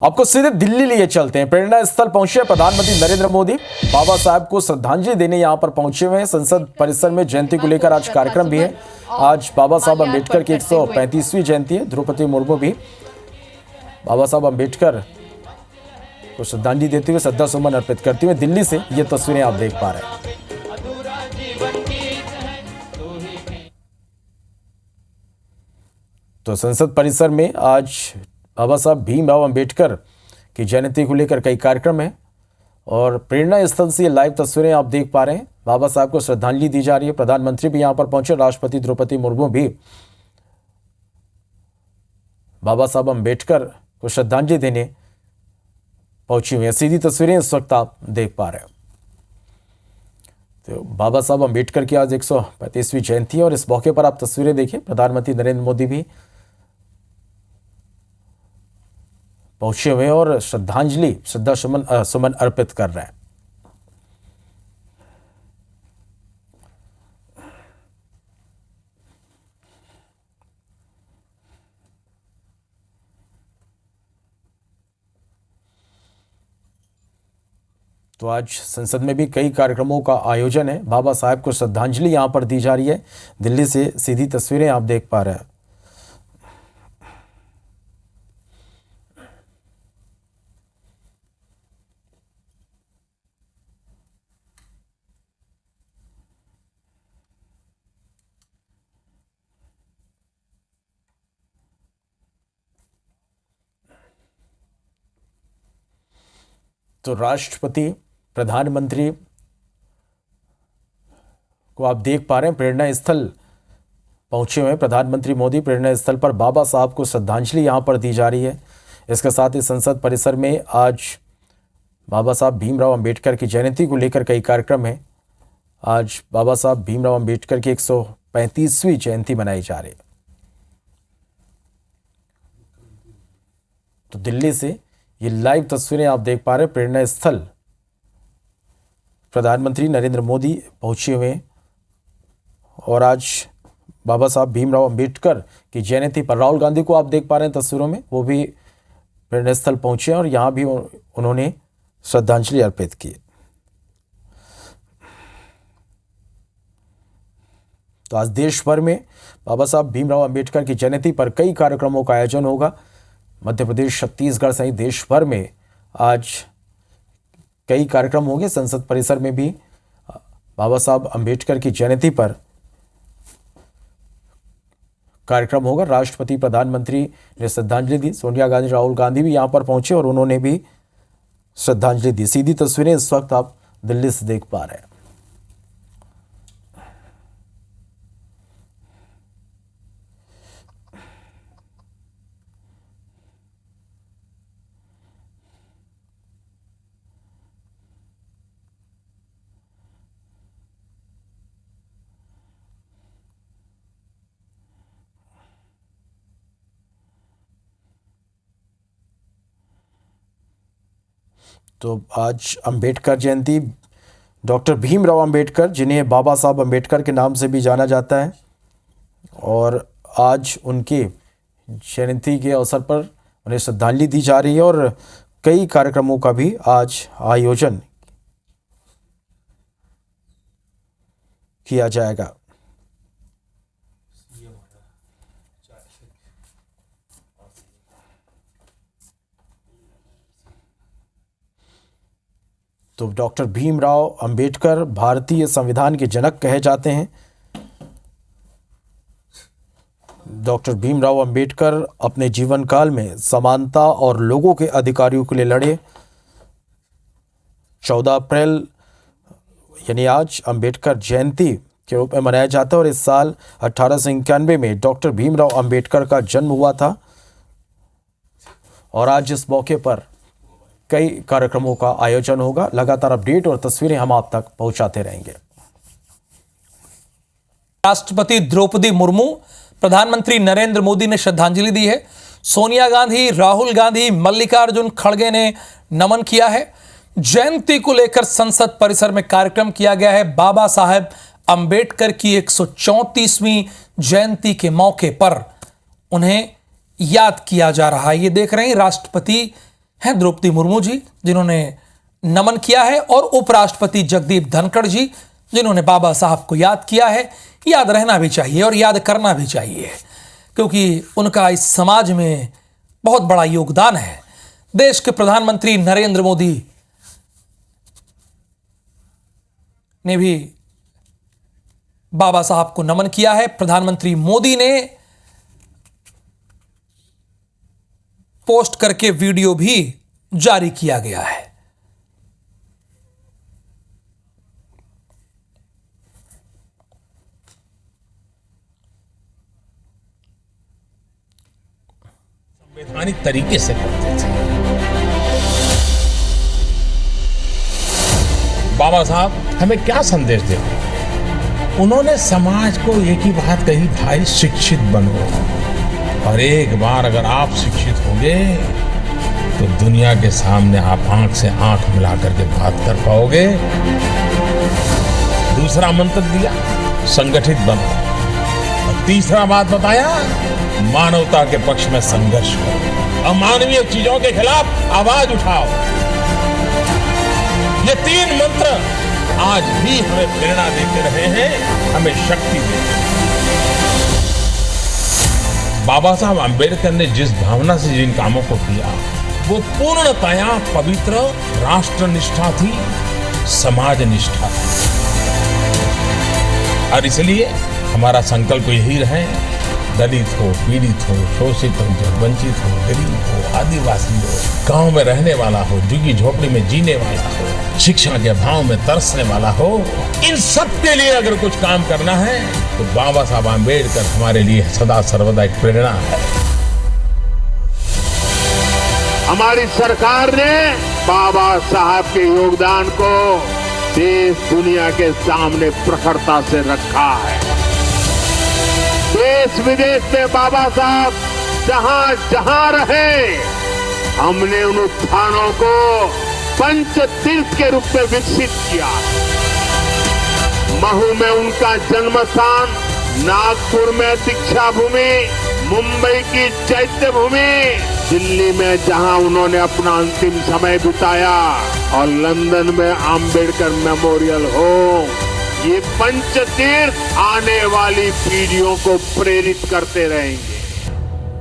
आपको सीधे दिल्ली लिए चलते हैं। प्रेरणा स्थल पहुंचे प्रधानमंत्री नरेंद्र मोदी। बाबा साहब को श्रद्धांजलि देने यहां पर पहुंचे हुए हैं। संसद परिसर में जयंती को लेकर आज कार्यक्रम भी है। आज बाबा साहब अम्बेडकर की 135वीं जयंती है। द्रौपदी मुर्मू भी बाबा साहब अम्बेडकर को श्रद्धांजलि देते हुए श्रद्धा सुमन अर्पित करते हुए दिल्ली से ये तस्वीरें आप देख पा रहे हैं। तो संसद परिसर में आज बाबा साहब भीमराव अंबेडकर की जयंती को लेकर कई कार्यक्रम हैं और प्रेरणा स्थल से ये लाइव तस्वीरें आप देख पा रहे हैं। बाबा साहब को श्रद्धांजलि दी जा रही है। प्रधानमंत्री भी यहां पर पहुंचे। राष्ट्रपति द्रौपदी मुर्मू भी बाबा साहब अंबेडकर को श्रद्धांजलि देने पहुंची हुई हैं। सीधी तस्वीरें इस वक्त आप देख पा रहे हैं। तो बाबा साहब अंबेडकर की आज 135वीं जयंती है और इस मौके पर आप तस्वीरें देखिए। प्रधानमंत्री नरेंद्र मोदी भी पहुंचे हुए और श्रद्धा सुमन अर्पित कर रहे हैं। तो आज संसद में भी कई कार्यक्रमों का आयोजन है। बाबा साहब को श्रद्धांजलि यहां पर दी जा रही है। दिल्ली से सीधी तस्वीरें आप देख पा रहे हैं। तो राष्ट्रपति प्रधानमंत्री को आप देख पा रहे हैं। प्रेरणा स्थल पहुंचे हुए हैं प्रधानमंत्री मोदी। प्रेरणा स्थल पर बाबा साहब को श्रद्धांजलि यहां पर दी जा रही है। इसके साथ ही संसद परिसर में आज बाबा साहब भीमराव अंबेडकर की जयंती को लेकर कई कार्यक्रम हैं। आज बाबा साहब भीमराव अंबेडकर की 135वीं जयंती मनाई जा रही है। तो दिल्ली से ये लाइव तस्वीरें आप देख पा रहे हैं। प्रेरणा स्थल प्रधानमंत्री नरेंद्र मोदी पहुंचे हुए हैं और आज बाबा साहब भीमराव अंबेडकर की जयंती पर राहुल गांधी को आप देख पा रहे हैं तस्वीरों में। वो भी प्रेरणा स्थल पहुंचे और यहां भी उन्होंने श्रद्धांजलि अर्पित की। तो आज देश भर में बाबा साहब भीमराव अंबेडकर की जयंती पर कई कार्यक्रमों का आयोजन होगा। मध्य प्रदेश, छत्तीसगढ़ सहित देश भर में आज कई कार्यक्रम होंगे। संसद परिसर में भी बाबा साहब अंबेडकर की जयंती पर कार्यक्रम होगा। राष्ट्रपति, प्रधानमंत्री ने श्रद्धांजलि दी। सोनिया गांधी, राहुल गांधी भी यहां पर पहुंचे और उन्होंने भी श्रद्धांजलि दी। सीधी तस्वीरें इस वक्त आप दिल्ली से देख पा रहे हैं। तो आज अंबेडकर जयंती, डॉक्टर भीमराव अंबेडकर, जिन्हें बाबा साहब अंबेडकर के नाम से भी जाना जाता है, और आज उनकी जयंती के अवसर पर उन्हें श्रद्धांजलि दी जा रही है और कई कार्यक्रमों का भी आज आयोजन किया जाएगा। तो डॉक्टर भीमराव अंबेडकर भारतीय संविधान के जनक कहे जाते हैं। डॉक्टर भीमराव अंबेडकर अपने जीवन काल में समानता और लोगों के अधिकारों के लिए लड़े। 14 अप्रैल यानी आज अंबेडकर जयंती के रूप में मनाया जाता है और इस साल 1891 में डॉक्टर भीमराव अंबेडकर का जन्म हुआ था और आज इस मौके पर कई कार्यक्रमों का आयोजन होगा। लगातार अपडेट और तस्वीरें हम आप तक पहुंचाते रहेंगे। राष्ट्रपति द्रौपदी मुर्मू, प्रधानमंत्री नरेंद्र मोदी ने श्रद्धांजलि दी है। सोनिया गांधी, राहुल गांधी, मल्लिकार्जुन खड़गे ने नमन किया है। जयंती को लेकर संसद परिसर में कार्यक्रम किया गया है। बाबा साहेब अंबेडकर की 134वीं जयंती के मौके पर उन्हें याद किया जा रहा है। ये देख रहे हैं राष्ट्रपति हैं द्रौपदी मुर्मू जी, जिन्होंने नमन किया है, और उपराष्ट्रपति जगदीप धनखड़ जी, जिन्होंने बाबा साहब को याद किया है। याद रहना भी चाहिए और याद करना भी चाहिए, क्योंकि उनका इस समाज में बहुत बड़ा योगदान है। देश के प्रधानमंत्री नरेंद्र मोदी ने भी बाबा साहब को नमन किया है। प्रधानमंत्री मोदी ने पोस्ट करके वीडियो भी जारी किया गया है। संवैधानिक तरीके से करते थे। बाबा साहब हमें क्या संदेश देते हैं? उन्होंने समाज को एक ही बात कही, भाई शिक्षित बनो, और एक बार अगर आप शिक्षित होंगे तो दुनिया के सामने आप आंख से आंख मिला करके बात कर पाओगे। दूसरा मंत्र दिया, संगठित बनो, और तीसरा बात बताया, मानवता के पक्ष में संघर्ष करो, अमानवीय चीजों के खिलाफ आवाज उठाओ। ये तीन मंत्र आज भी हमें प्रेरणा देते रहे हैं, हमें शक्ति देते हैं। बाबा साहब आंबेडकर ने जिस भावना से जिन कामों को किया, वो पूर्णतया पवित्र राष्ट्रनिष्ठा थी, समाज निष्ठा थी। और इसलिए हमारा संकल्प यही रहे, दलित हो, पीड़ित हो, शोषित हो, वंचित हो, गरीब हो, आदिवासी हो, गांव में रहने वाला हो, झुग्गी झोपड़ी में जीने वाला हो, शिक्षा के अभाव में तरसने वाला हो, इन सब के लिए अगर कुछ काम करना है तो बाबा साहब आंबेडकर हमारे लिए सदा सर्वदा एक प्रेरणा है। हमारी सरकार ने बाबा साहब के योगदान को देश दुनिया के सामने प्रखरता से रखा है। देश विदेश में बाबा साहब जहां जहां रहे, हमने उन उत्थानों को पंच तीर्थ के रूप में विकसित किया। महू में उनका जन्म स्थान, नागपुर में दीक्षा भूमि, मुंबई की चैत्य भूमि, दिल्ली में जहां उन्होंने अपना अंतिम समय बिताया, और लंदन में आंबेडकर मेमोरियल हो, ये पंच तीर्थ आने वाली पीढ़ियों को प्रेरित करते रहेंगे।